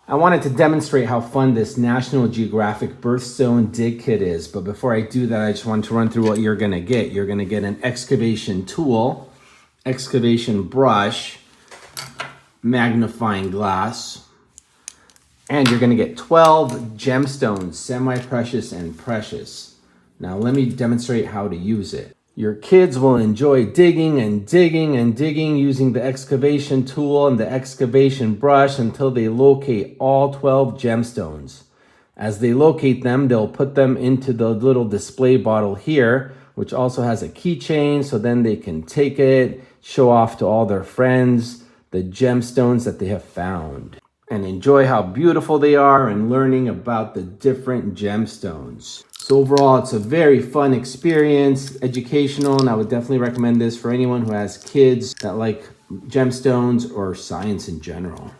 I wanted to demonstrate how fun this National Geographic Birthstone dig kit is, but before I do that, I just want to run through what you're gonna get. You're gonna get an excavation tool, excavation brush, magnifying glass, and you're gonna get 12 gemstones, semi-precious and precious. Now let me demonstrate how to use it. Your kids will enjoy digging and digging and digging using the excavation tool and the excavation brush until they locate all 12 gemstones. As they locate them, they'll put them into the little display bottle here, which also has a keychain, so then they can take it, show off to all their friends the gemstones that they have found, and enjoy how beautiful they are and learning about the different gemstones. So overall, it's a very fun experience, educational, and I would definitely recommend this for anyone who has kids that like gemstones or science in general.